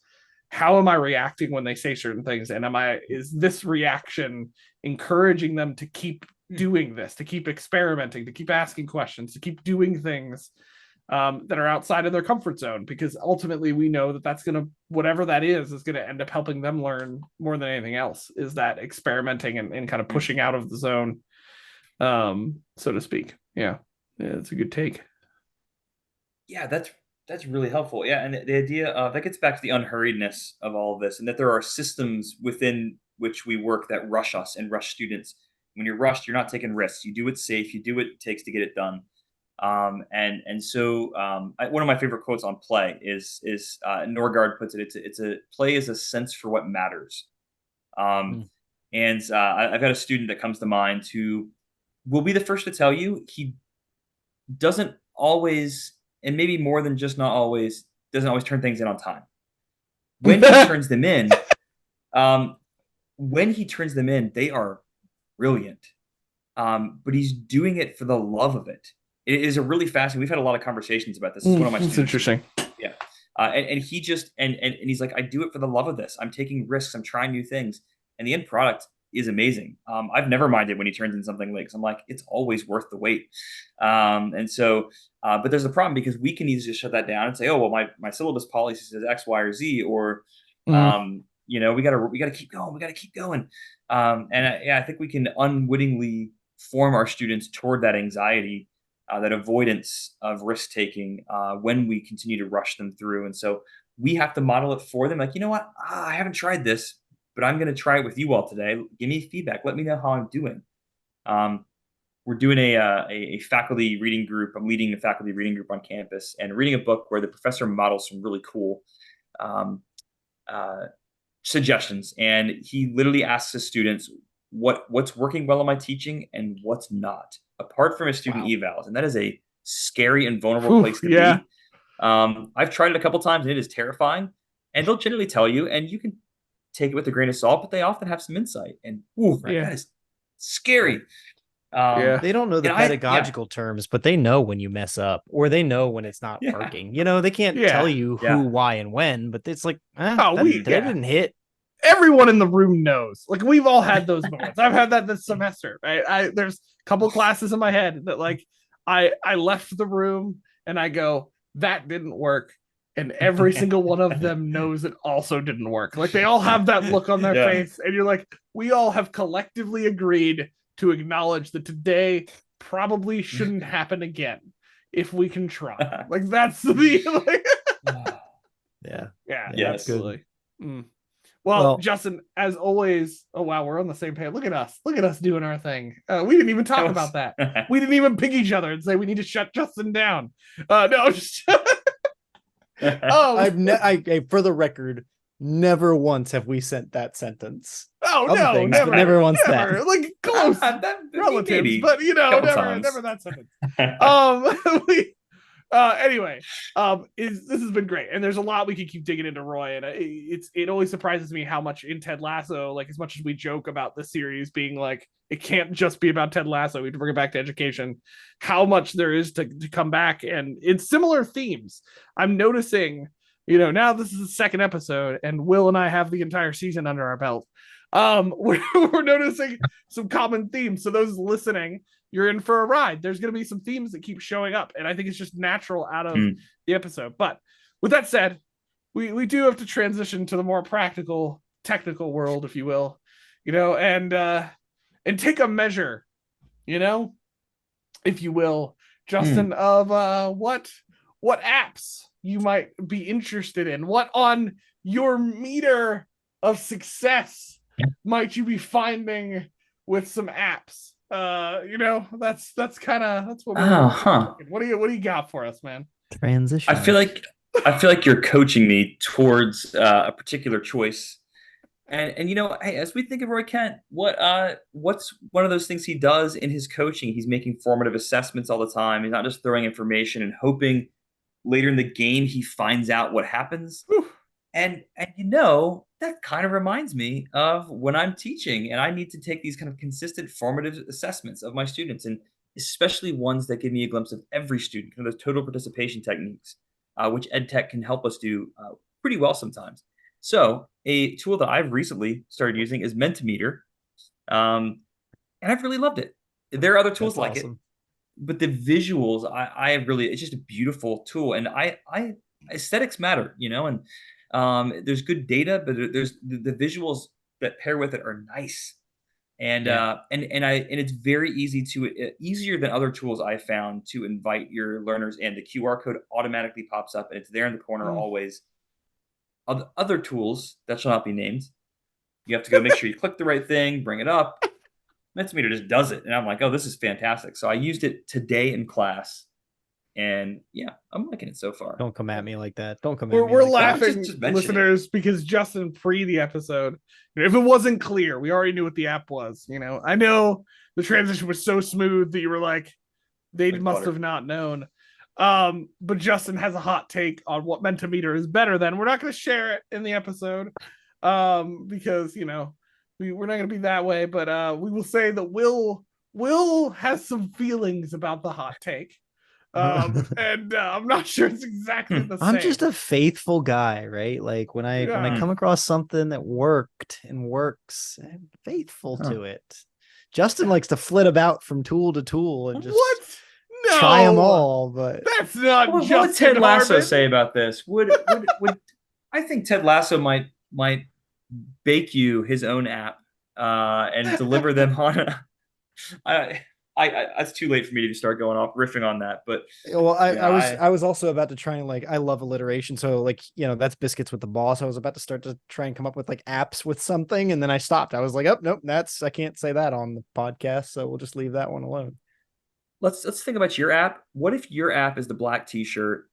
how am I reacting when they say certain things, and is this reaction encouraging them to keep doing this, to keep experimenting, to keep asking questions, to keep doing things that are outside of their comfort zone, because ultimately we know that that's going to, whatever that is going to end up helping them learn more than anything else, is that experimenting and kind of pushing out of the zone, so to speak. Yeah, it's a good take. Yeah, that's really helpful. Yeah, and the idea of that gets back to the unhurriedness of all of this, and that there are systems within which we work that rush us and rush students. When you're rushed, you're not taking risks. You do it safe. You do what it takes to get it done. So one of my favorite quotes on play is Norgard puts it. It's a play is a sense for what matters. And I've got a student that comes to mind who will be the first to tell you he doesn't always, and maybe more than just not always, doesn't always turn things in on time. When he turns them in, they are brilliant. But he's doing it for the love of it. It is a really fascinating. We've had a lot of conversations about this. It's one of my students. Interesting. Yeah. And he just, and he's like, I do it for the love of this. I'm taking risks. I'm trying new things. And the end product is amazing. I've never minded when he turns in something late, because I'm like, it's always worth the wait. But there's a problem, because we can easily shut that down and say, oh, well, my syllabus policy says X, Y, or Z, or, we gotta keep going. We gotta keep going. I think we can unwittingly form our students toward that anxiety, that avoidance of risk taking, when we continue to rush them through. And so we have to model it for them. Like, you know what? I haven't tried this, but I'm going to try it with you all today. Give me feedback. Let me know how I'm doing. We're doing a faculty reading group. I'm leading a faculty reading group on campus and reading a book where the professor models some really cool suggestions. And he literally asks his students what's working well in my teaching and what's not, apart from his student evals. And that is a scary and vulnerable place to be. I've tried it a couple times and it is terrifying. And they'll generally tell you, and you can take it with a grain of salt, but they often have some insight. And that is scary. They don't know the pedagogical terms, but they know when you mess up, or they know when it's not working. They can't tell you who, why, and when, but it's like, that didn't hit. Everyone in the room knows. Like, we've all had those moments. I've had that this semester, right? There's a couple classes in my head that like I left the room and I go, that didn't work. And every single one of them knows it also didn't work. Like, they all have that look on their face, and you're like, we all have collectively agreed to acknowledge that today probably shouldn't happen again if we can try. Like, that's the absolutely. Well, Justin, as always, oh wow, we're on the same page. Look at us doing our thing. We didn't even talk about that. We didn't even pick each other and say we need to shut Justin down. No, just for the record, never once have we sent that sentence. Oh, no, things, never. Never once never. that. Like, close relatives, but never that sentence. Anyway, this has been great, and there's a lot we could keep digging into, Roy, and it always surprises me how much in Ted Lasso, like, as much as we joke about the series being like, it can't just be about Ted Lasso, we have to bring it back to education, how much there is to come back, and it's similar themes. I'm noticing, now this is the second episode, and Will and I have the entire season under our belt. We're noticing some common themes. So those listening, you're in for a ride. There's going to be some themes that keep showing up, and I think it's just natural out of the episode. But with that said, we do have to transition to the more practical, technical world, if you will, and take a measure, if you will, Justin, of what apps you might be interested in, what on your meter of success might you be finding with some apps? That's what we're thinking. What do you got for us, man? Transition. I feel like you're coaching me towards a particular choice. And hey, as we think of Roy Kent, what's one of those things he does in his coaching? He's making formative assessments all the time. He's not just throwing information and hoping later in the game he finds out what happens. Whew. And that kind of reminds me of when I'm teaching and I need to take these kind of consistent formative assessments of my students, and especially ones that give me a glimpse of every student, kind of those total participation techniques, which EdTech can help us do pretty well sometimes. So a tool that I've recently started using is Mentimeter, and I've really loved it. There are other tools That's like awesome. it, but the visuals, I really, it's just a beautiful tool, and I aesthetics matter, and there's good data, but there's the visuals that pair with it are nice, and and it's very easy easier than other tools I found to invite your learners in. The QR code automatically pops up, and it's there in the corner always. Other tools that shall not be named, you have to go make sure you click the right thing, bring it up. Mentimeter just does it, and I'm like, oh, this is fantastic. So I used it today in class, and yeah, I'm liking it so far. Don't come at me like that. Don't come at me. We're like laughing, just listeners, because Justin the episode, if it wasn't clear, we already knew what the app was. I know the transition was so smooth that you were like, they must have not known. But Justin has a hot take on what Mentimeter is better than. We're not going to share it in the episode, because we're not going to be that way. But we will say that Will has some feelings about the hot take, and I'm not sure it's exactly the same. I'm just a faithful guy, right? Like when I come across something that worked and works, I'm faithful to it. Justin likes to flit about from tool to tool and just try them all, but that's not. What would Ted Lasso say about this? Would I think Ted Lasso might bake you his own app and deliver them on it's too late for me to start going off riffing on that, but I was also about to try and I love alliteration, so that's biscuits with the boss. I was about to start to try and come up with apps with something, and then I stopped. I was like, oh nope, I can't say that on the podcast, so we'll just leave that one alone. Let's think about your app. What if your app is the black t-shirt,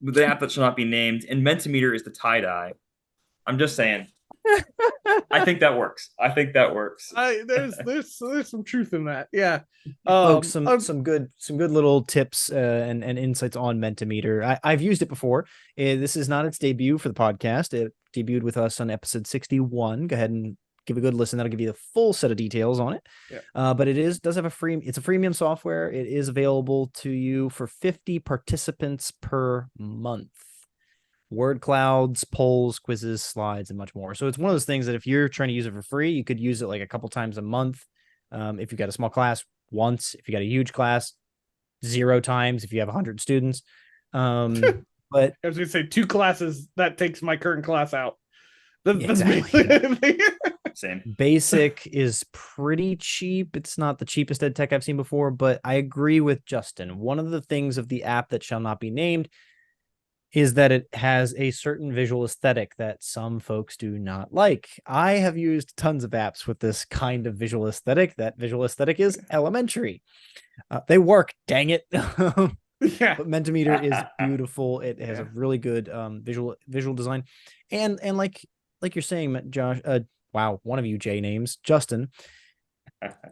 the app that shall not be named, and Mentimeter is the tie-dye? I'm just saying. I think that works. There's some truth in that. Yeah. Folks, some good little tips and insights on Mentimeter. I've used it before. This is not its debut for the podcast. It debuted with us on episode 61. Go ahead and give a good listen. That'll give you the full set of details on it. Yeah. But does have it's a freemium software. It is available to you for 50 participants per month. Word clouds, polls, quizzes, slides, and much more. So it's one of those things that if you're trying to use it for free, you could use it a couple times a month. If you got a small class, once. If you got a huge class, 0 times. If you have 100 students. But I was going to say 2 classes, that takes my current class out. Exactly. Same. Basic is pretty cheap. It's not the cheapest ed tech I've seen before, but I agree with Justin. One of the things of the app that shall not be named is that it has a certain visual aesthetic that some folks do not like. I have used tons of apps with this kind of visual aesthetic. That visual aesthetic is elementary. They work, dang it. Yeah. But Mentimeter is beautiful. It has a really good visual design. And like you're saying, Josh, wow, one of you J names, Justin,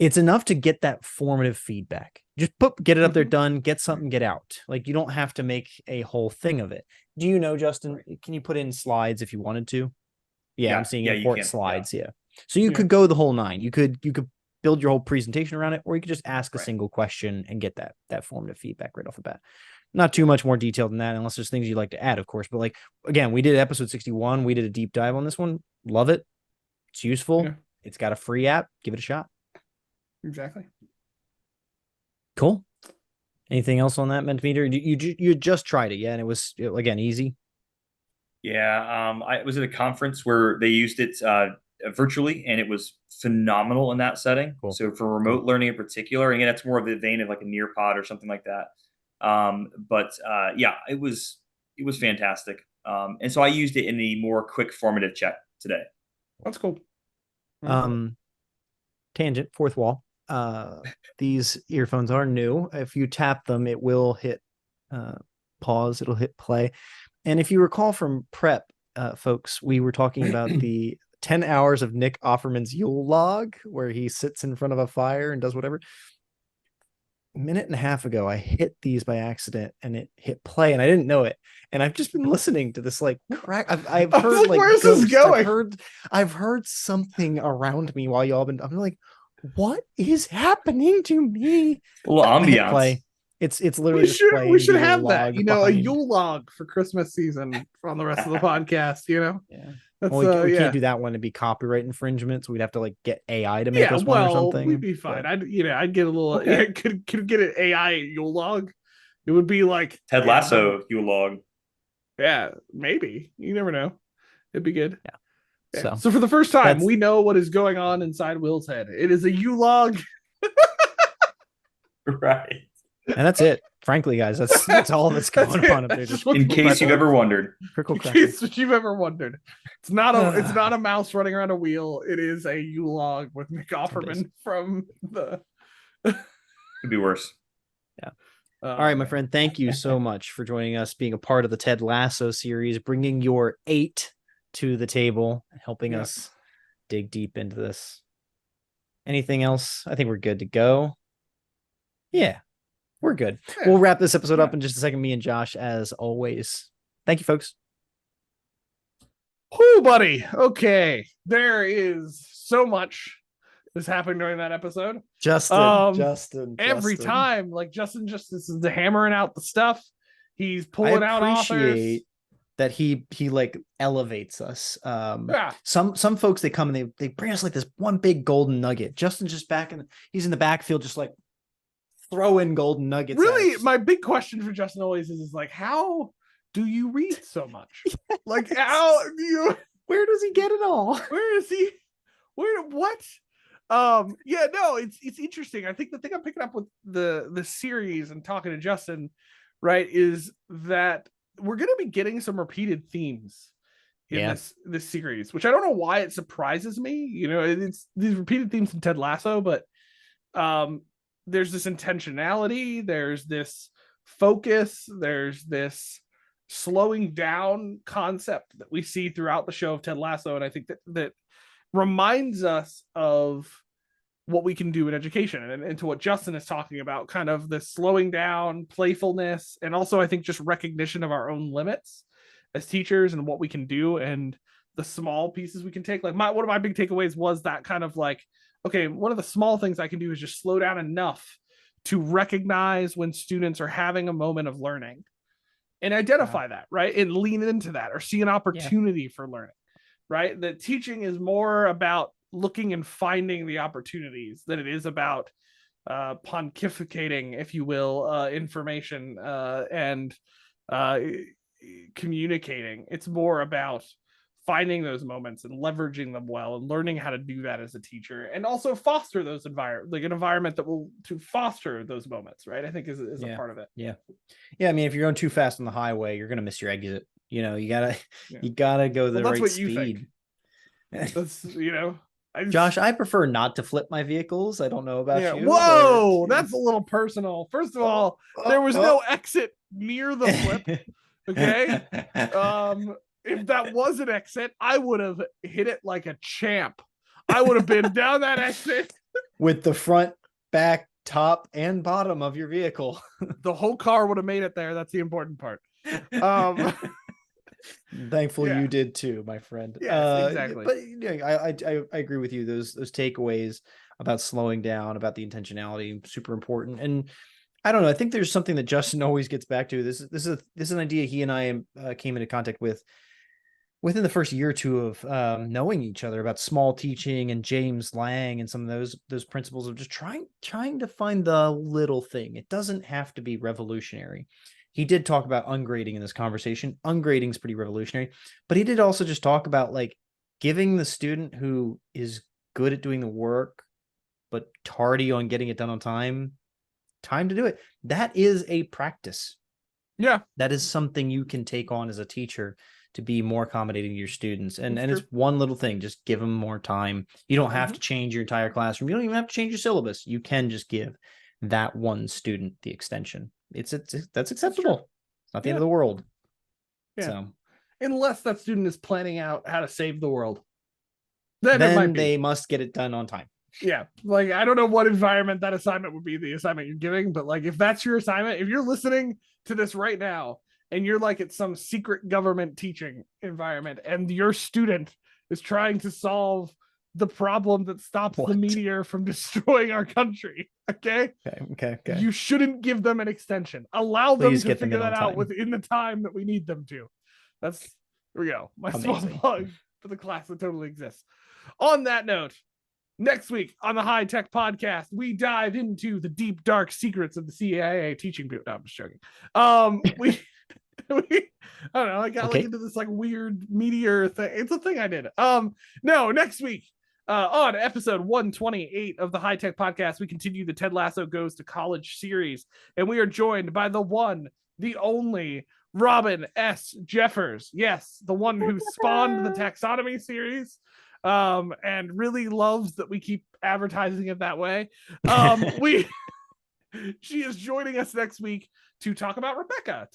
it's enough to get that formative feedback. Just get it up there, done, get something, get out. You don't have to make a whole thing of it. Do you know, Justin, can you put in slides if you wanted to? Yeah, I'm seeing import slides. Yeah. So you could go the whole 9. You could build your whole presentation around it, or you could just ask a single question and get that formative feedback right off the bat. Not too much more detail than that, unless there's things you'd like to add, of course. But again, we did episode 61. We did a deep dive on this one. Love it. It's useful. Yeah. It's got a free app. Give it a shot. Exactly. Cool. Anything else on that Mentimeter? You just tried it, yeah, and it was again easy. Yeah, I was at a conference where they used it virtually, and it was phenomenal in that setting. Cool. So for remote learning in particular, again, that's more of the vein of a Nearpod or something like that. But yeah, it was fantastic. And so I used it in the more quick formative check today. That's cool. Tangent, fourth wall. These earphones are new. If you tap them, it will hit pause, it'll hit play. And if you recall from prep, folks, we were talking about the 10 hours of Nick Offerman's Yule log, where he sits in front of a fire and does whatever. A minute and a half ago, I hit these by accident and it hit play and I didn't know it. And I've just been listening to this like crack. I've heard like where's this going? I've heard something around me while y'all been. I'm like, what is happening to me? A little ambiance. Play. It's literally we should have that, a Yule log for Christmas season on the rest of the podcast, Yeah. That's, we can't do that one to be copyright infringement, so we'd have to like get AI to make us one or something. We'd be fine. I'd get a little could get an AI Yule log. It would be like Ted Lasso Yule log. Yeah, maybe. You never know. It'd be good. Yeah. So for the first time, we know what is going on inside Will's head. It is a Yule log. Right. And that's it. Frankly, guys, that's all that's going on up there. Just in case you've ever wondered. In case you've ever wondered. It's not a mouse running around a wheel. It is a Yule log with Nick Offerman from the Could be worse. Yeah. All right, my friend. Thank you so much for joining us, being a part of the Ted Lasso series, bringing your 8 to the table, helping us dig deep into this. Anything else? I think we're good to go. Yeah. We're good. Yeah. We'll wrap this episode up in just a second. Me and Josh, as always. Thank you, folks. Oh, buddy. Okay. There is so much that's happening during that episode. Justin. Every time, like Justin just is hammering out the stuff. He's pulling out authors. That he like elevates us. Some folks, they come and they bring us like this one big golden nugget. Justin's just he's in the backfield, just like throw in golden nuggets. Really, my big question for Justin always is like, how do you read so much? Yes. Like, how do you? Where does he get it all? Where is he? What? It's interesting. I think the thing I'm picking up with the series and talking to Justin, right, is that we're going to be getting some repeated themes in this series, which I don't know why it surprises me. It's these repeated themes in Ted Lasso, but there's this intentionality, there's this focus, there's this slowing down concept that we see throughout the show of Ted Lasso. And I think that reminds us of what we can do in education and to what Justin is talking about, kind of the slowing down, playfulness, and also I think just recognition of our own limits as teachers and what we can do and the small pieces we can take. Like one of my big takeaways was that kind of like, okay, one of the small things I can do is just slow down enough to recognize when students are having a moment of learning and identify that, right? And lean into that or see an opportunity for learning, right? That teaching is more about looking and finding the opportunities than it is about pontificating, if you will, information and communicating. It's more about finding those moments and leveraging them well and learning how to do that as a teacher and also foster those an environment that will to foster those moments, right? I think is a part of it. Yeah. I mean, if you're going too fast on the highway, you're going to miss your exit. You gotta go the right speed. That's Josh, I prefer not to flip my vehicles. I don't know about you. Whoa, that's a little personal. First of all, there was no exit near the flip. Okay. If that was an exit, I would have hit it like a champ. I would have been down that exit with the front, back, top, and bottom of your vehicle. The whole car would have made it there. That's the important part. Thankfully, you did too, my friend. Yes, exactly. But I agree with you. Those takeaways about slowing down, about the intentionality, super important. And I don't know. I think there's something that Justin always gets back to. This is an idea he and I came into contact with within the first year or two of knowing each other, about small teaching and James Lang and some of those principles of just trying to find the little thing. It doesn't have to be revolutionary. He did talk about ungrading in this conversation. Ungrading is pretty revolutionary, but he did also just talk about like giving the student who is good at doing the work, but tardy on getting it done on time to do it. That is a practice. Yeah. That is something you can take on as a teacher to be more accommodating to your students. And That's it's one little thing, just give them more time. You don't have to change your entire classroom. You don't even have to change your syllabus. You can just give that one student the extension. That's acceptable. It's not the end of the world. Yeah. So unless that student is planning out how to save the world, then it might be. they must get it done on time. Yeah, like I don't know what environment that assignment would be, the assignment you're giving, but like if that's your assignment, if you're listening to this right now and you're like at some secret government teaching environment and your student is trying to solve the problem that stops the meteor from destroying our country, okay, you shouldn't give them an extension. Allow them to figure that out within the time that we need them to. Here we go, my small plug for the class that totally exists. On that note, next week on the High Tech Podcast, we dive into the deep, dark secrets of the CIA teaching people. No, I'm just joking. I don't know. I got like into this like weird meteor thing. It's a thing I did. No, next week, on episode 128 of the High Tech Podcast, we continue the Ted Lasso Goes to College series, and we are joined by the one, the only Robin S. Jeffers. Yes, the one who spawned the taxonomy series. And really loves that we keep advertising it that way. She is joining us next week to talk about Rebecca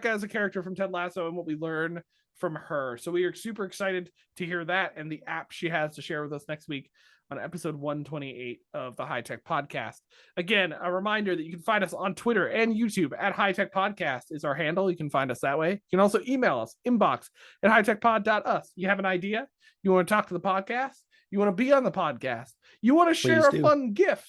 as a character from Ted Lasso and what we learn from her. So we are super excited to hear that and the app she has to share with us next week on episode 128 of the High Tech Podcast. Again, a reminder that you can find us on Twitter and YouTube at High Tech Podcast is our handle. You can find us that way. You can also email us, inbox@hightechpod.us. You have an idea? You want to talk to the podcast? You want to be on the podcast? You want to share a fun GIF?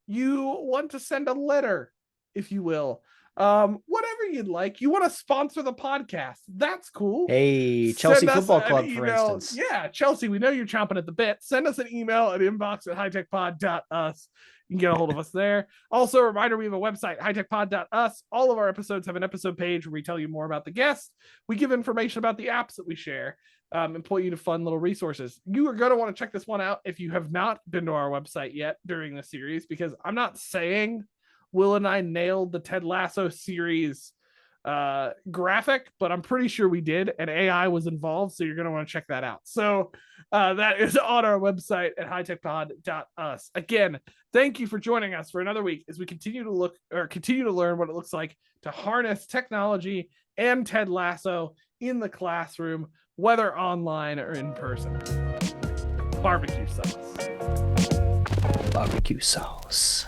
You want to send a letter, if you will? Whatever you'd like. You want to sponsor the podcast? That's cool. Hey, Chelsea Football Club, for instance. Yeah, Chelsea, we know you're chomping at the bit. Send us an email at inbox@hightechpod.us. You can get a hold of us there. Also, a reminder, we have a website, hightechpod.us. All of our episodes have an episode page where we tell you more about the guests. We give information about the apps that we share, and point you to fun little resources. You are going to want to check this one out if you have not been to our website yet during the series, because I'm not saying Will and I nailed the Ted Lasso series graphic, but I'm pretty sure we did, and AI was involved, so you're going to want to check that out. So that is on our website at hightechpod.us. Again, thank you for joining us for another week as we continue to learn what it looks like to harness technology and Ted Lasso in the classroom, whether online or in person. Barbecue sauce.